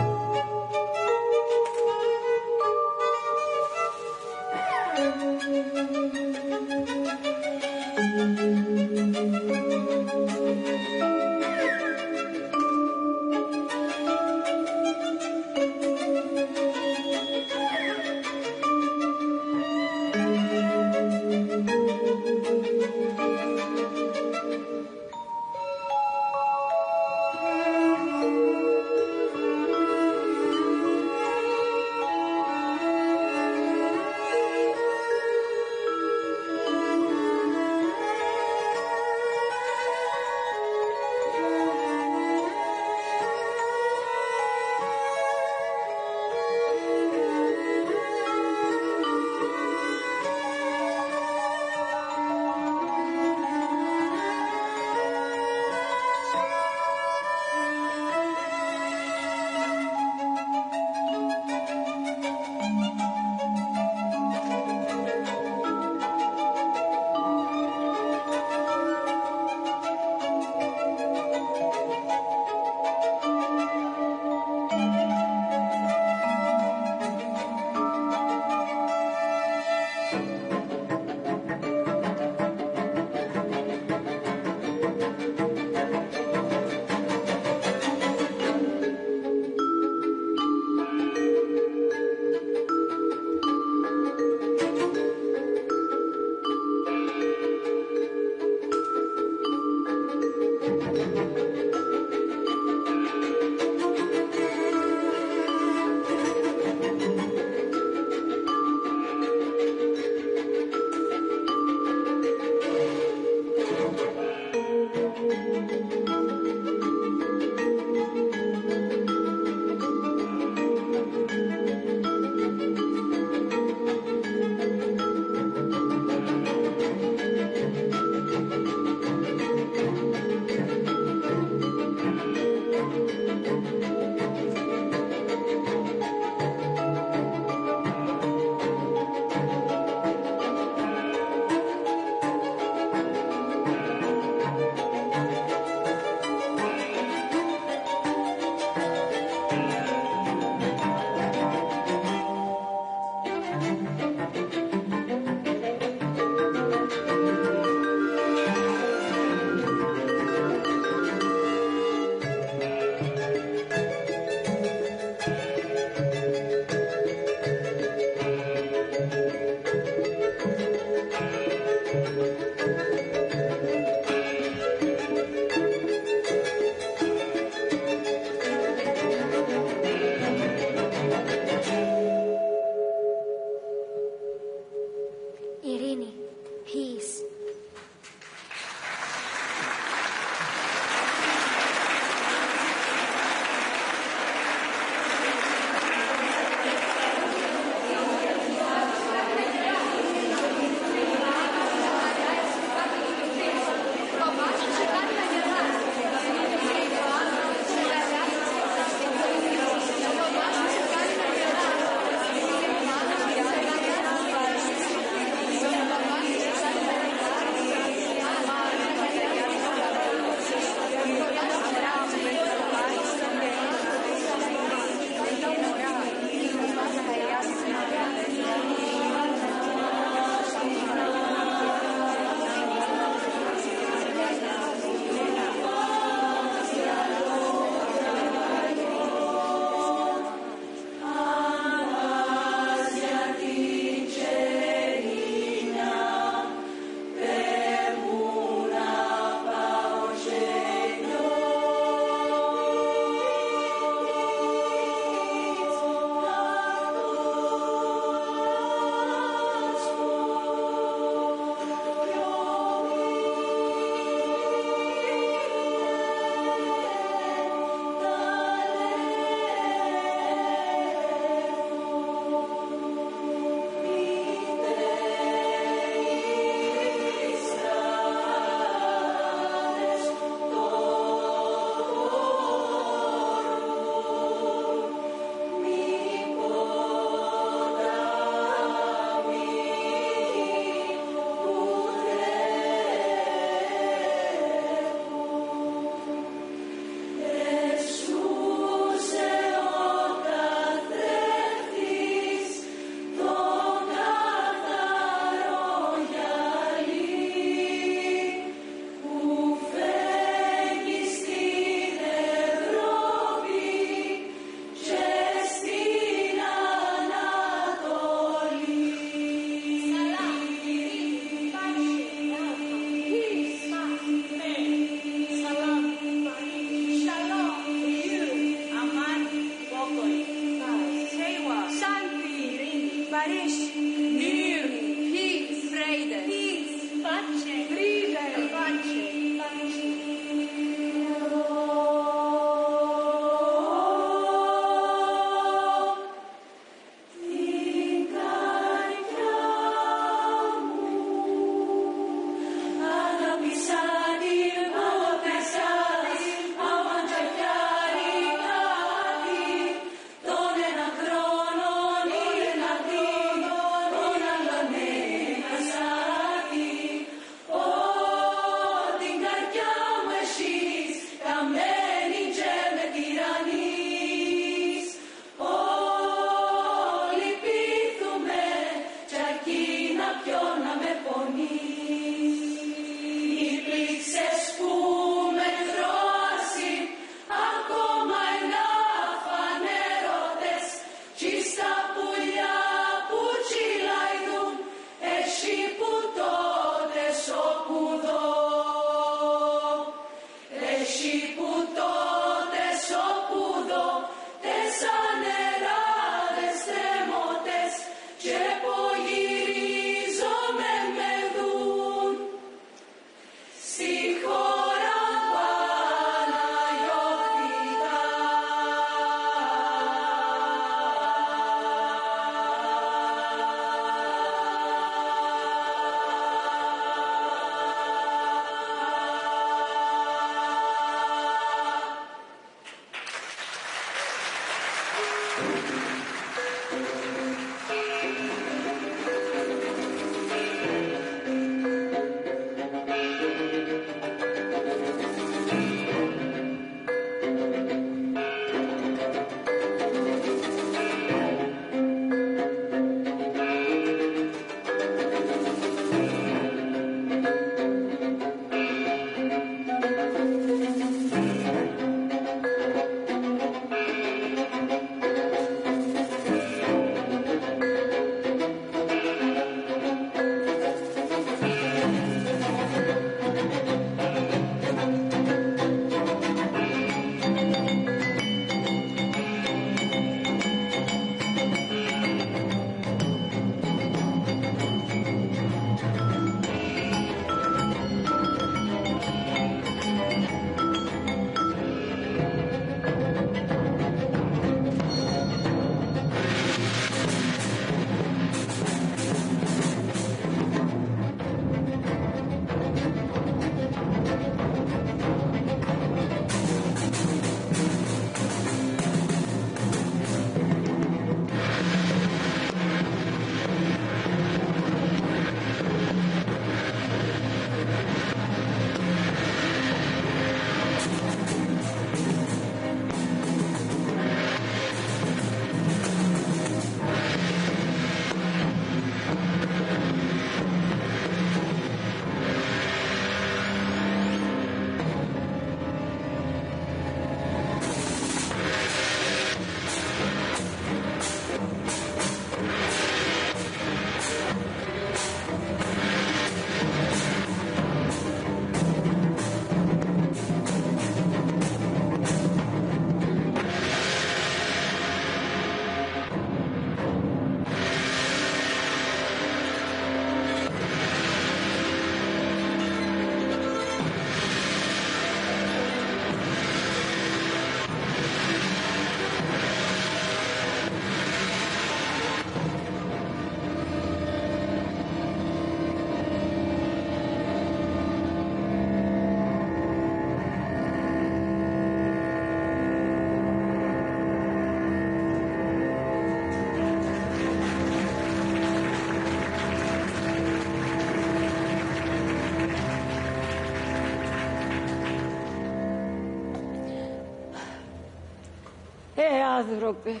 άνθρωπε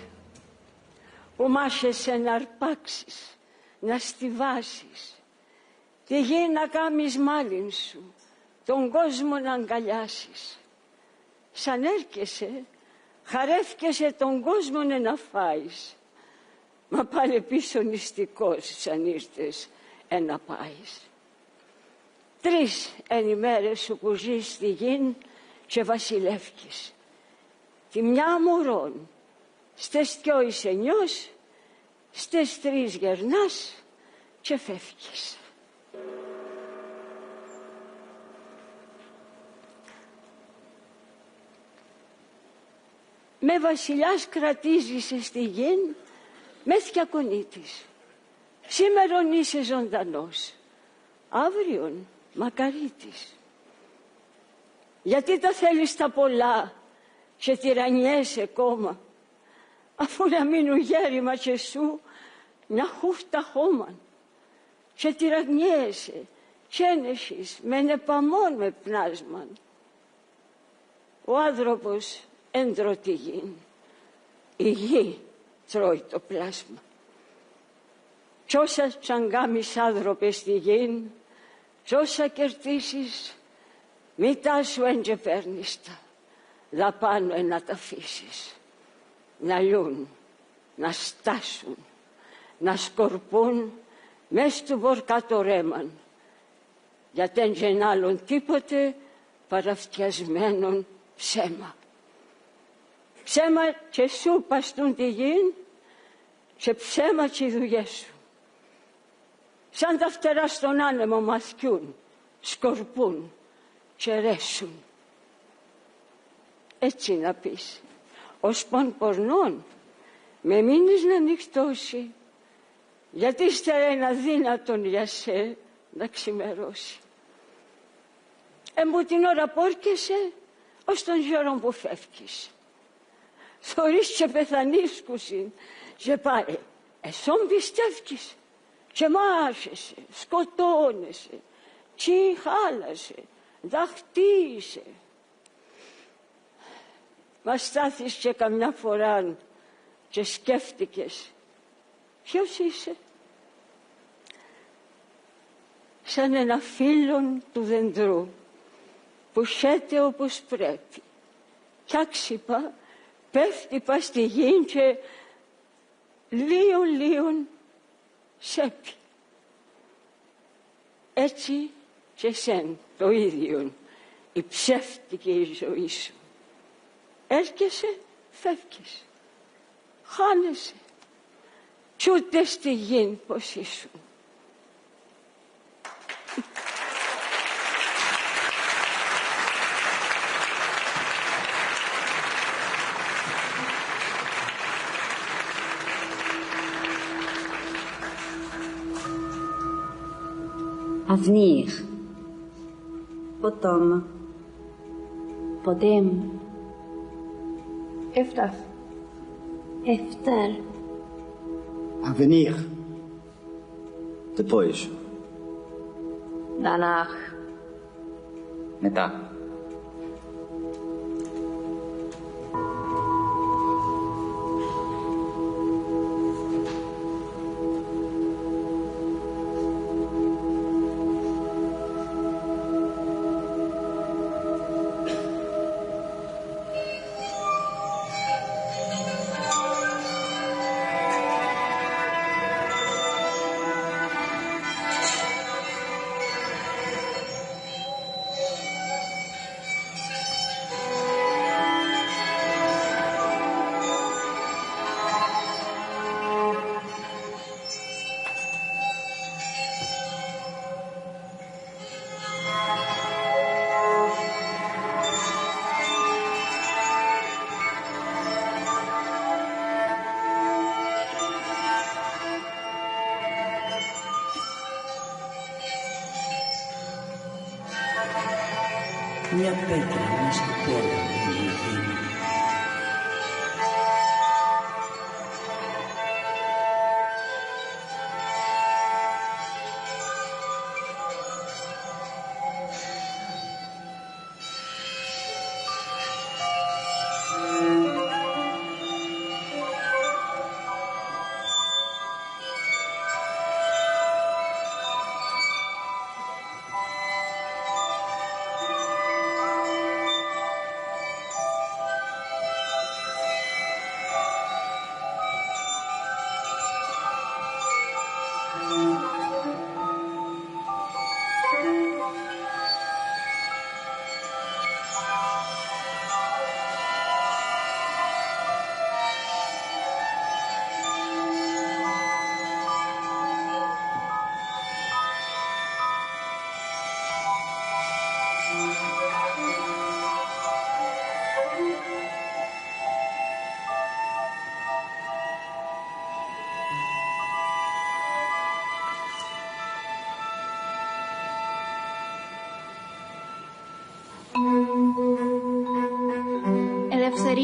που μάχεσαι να αρπάξεις, να στιβάσεις, τη γη να κάμεις μάλιν σου, τον κόσμο να αγκαλιάσεις. Σαν έρχεσαι, χαρεύκεσαι τον κόσμο να φάεις, μα πάλι πίσω νηστικός σαν ήρθες να πάεις. 3 εν ημέρες σου που ζεις στη γην και βασιλεύκεις. Τη μια μωρών, στες 2 είσαι νιός, στες 3 γερνάς και φεύγεις. Με βασιλιάς κρατίζεσαι στη γην, με θιακονίτης. Σήμερον είσαι ζωντανός, αύριον μακαρίτης. Γιατί τα θέλεις τα πολλά και τυραννιέσαι κόμμα, αφού να μείνουν γέρημα και σου μια χούφτα χώμαν. Και τυραννιέσαι, καίνεσης, με νεπαμόν με πνάσμαν. Ο άνθρωπος έντρο τη γην, η γη τρώει το πλάσμα. Κι όσα τσαγκάμεις άνθρωπες στη γην, κι όσα κερδίσεις, μη τάσου έντζε παίρνεις τα, δαπάνω να τα αφήσεις. Να λιούν, να στάσουν, να σκορπούν μες του βορκάτο ρέμαν, γιατί δεν γεν άλλον τίποτε παραφτιασμένον ψέμα. Ψέμα και σου παστούν τη γην και ψέμα και οι δουλειές σου. Σαν τα φτερά στον άνεμο μαθιούν, σκορπούν και ρέσουν. Έτσι να πεις, ως πον πορνών με μείνεις να νυχτώσει, γιατί ύστερα είναι αδύνατον για σε να ξημερώσει. Εμπού την ώρα πόρκεσαι ως τον γερόν που φεύγεις. Θωρείς και πεθανίσκουσιν και πάρε, εσόν πιστεύεις και μάχεσαι, σκοτώνεσαι, τσι χάλασε, δαχτύεσαι. Μα στάθεις και καμιά φορά και σκέφτηκες ποιος είσαι. Σαν ένα φύλλον του δεντρού που σέται όπως πρέπει κι άξιπα πέφτει πας στη γη και λίγο σέπει. Έτσι και σεν το ίδιο η ψεύτικη η ζωή σου. Έρχεσαι, φεύγεις, χάνεσαι κι ούτε στη γη πως ήσουν. Avenir. Potom. Podem. Efter. Efter. Avenir. Depois. Danach. Μετά. Μια πέτρα μέσα στο πέλαγο είναι η γη.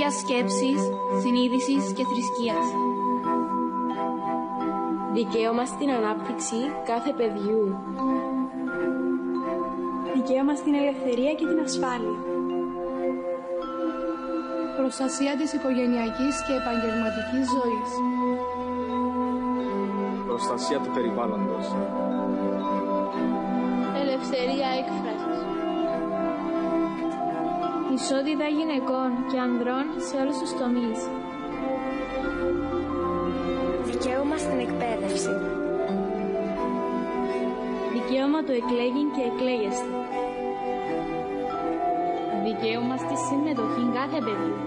ελευθερία σκέψης, συνείδησης και θρησκείας. Δικαίωμα στην ανάπτυξη κάθε παιδιού. Δικαίωμα στην ελευθερία και την ασφάλεια. Προστασία της οικογενειακής και επαγγελματικής ζωής. Προστασία του περιβάλλοντος. Ελευθερία έκφρασης. Ισότητα γυναικών και ανδρών σε όλους τους τομείς. Δικαίωμα στην εκπαίδευση. Δικαίωμα του εκλέγειν και εκλέγεστε. Δικαίωμα στη συμμετοχή κάθε παιδιού.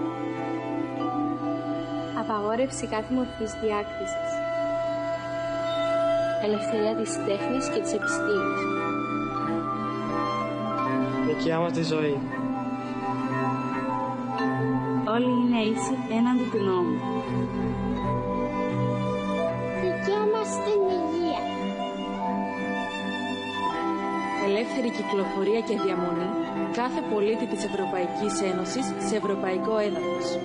Απαγόρευση κάθε μορφής διάκρισης. Ελευθερία της τέχνης και της επιστήμης. Δικαίωμα στη ζωή. Όλοι είναι ίσοι έναντι του νόμου. Δικαίωμα στην υγεία. Ελεύθερη κυκλοφορία και διαμονή κάθε πολίτη της Ευρωπαϊκής Ένωσης σε ευρωπαϊκό έδαφος.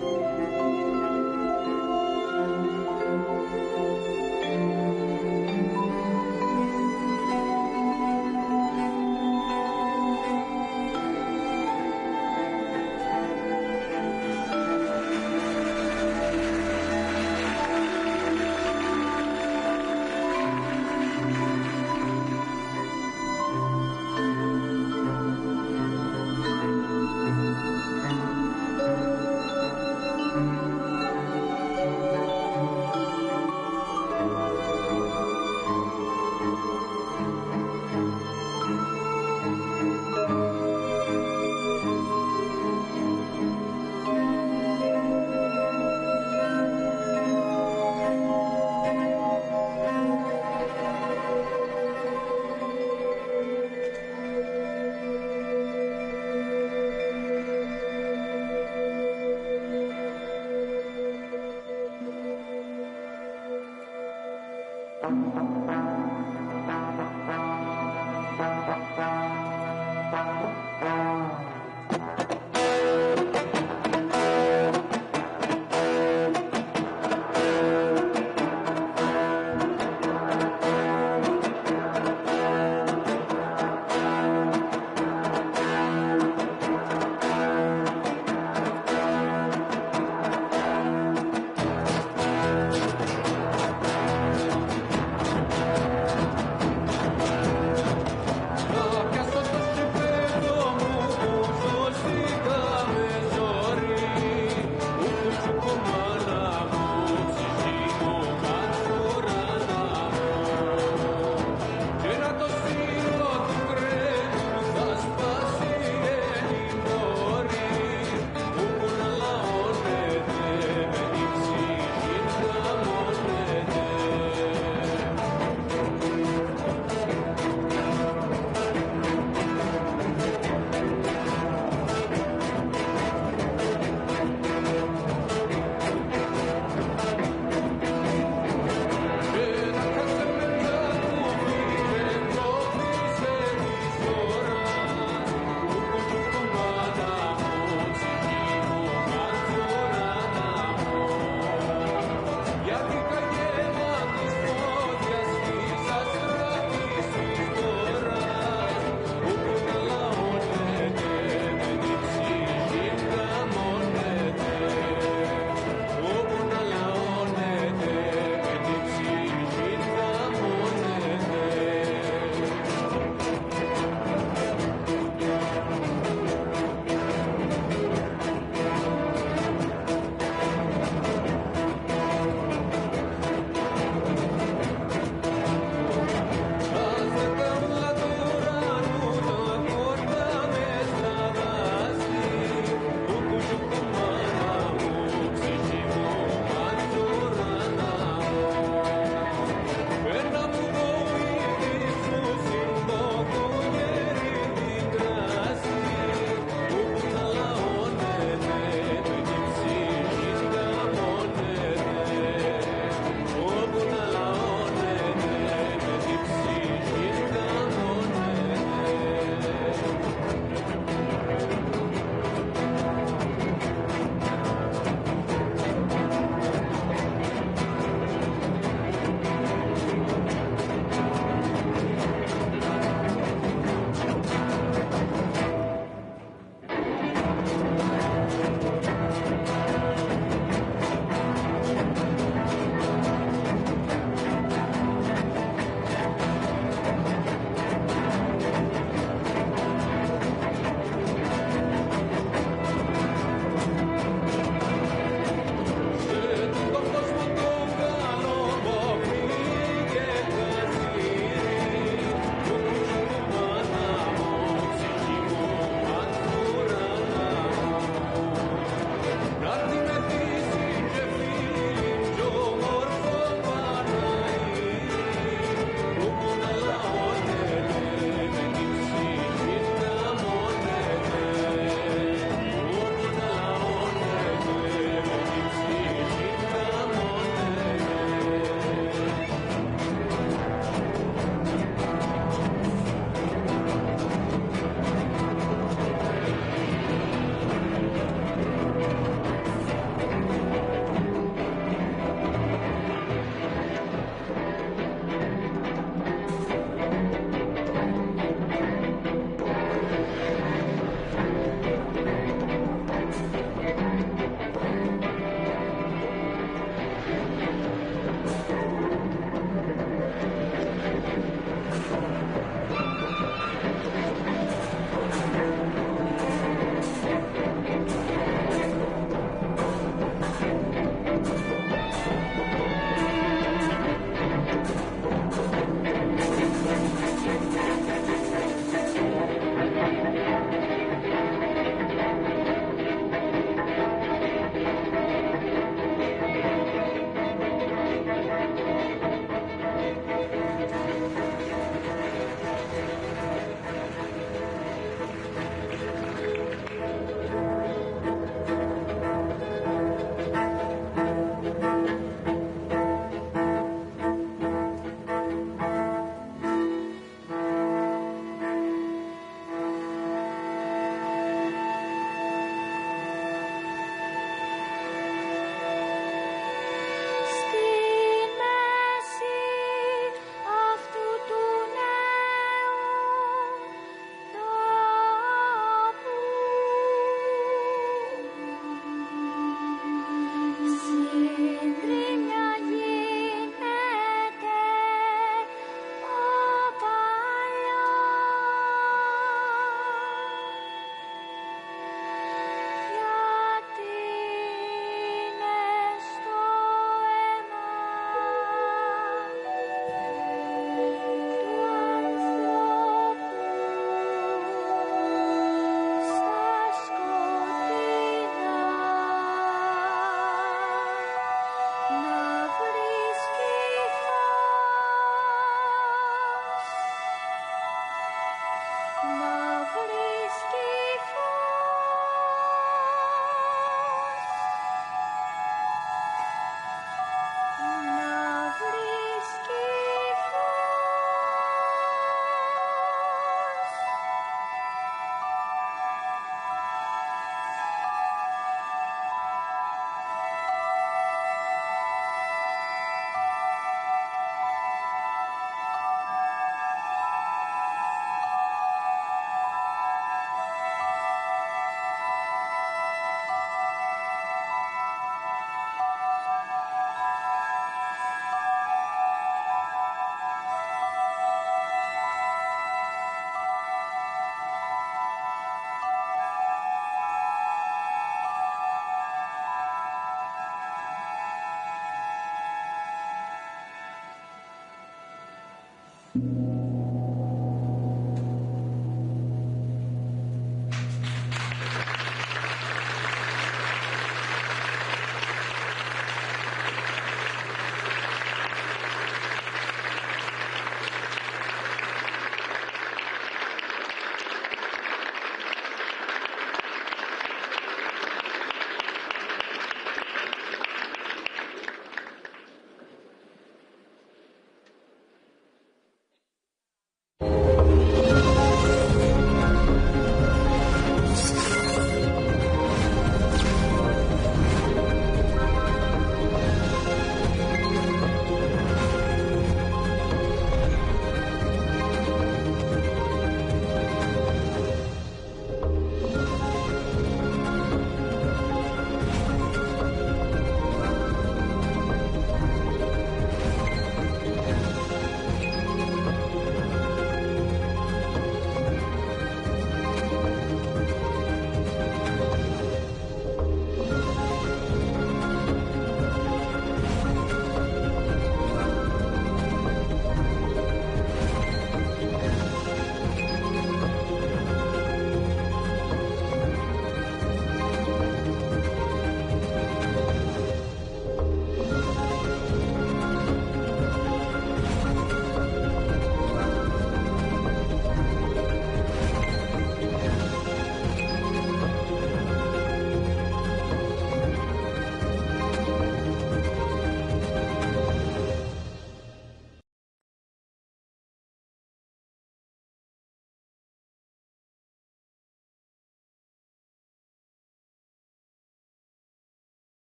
you.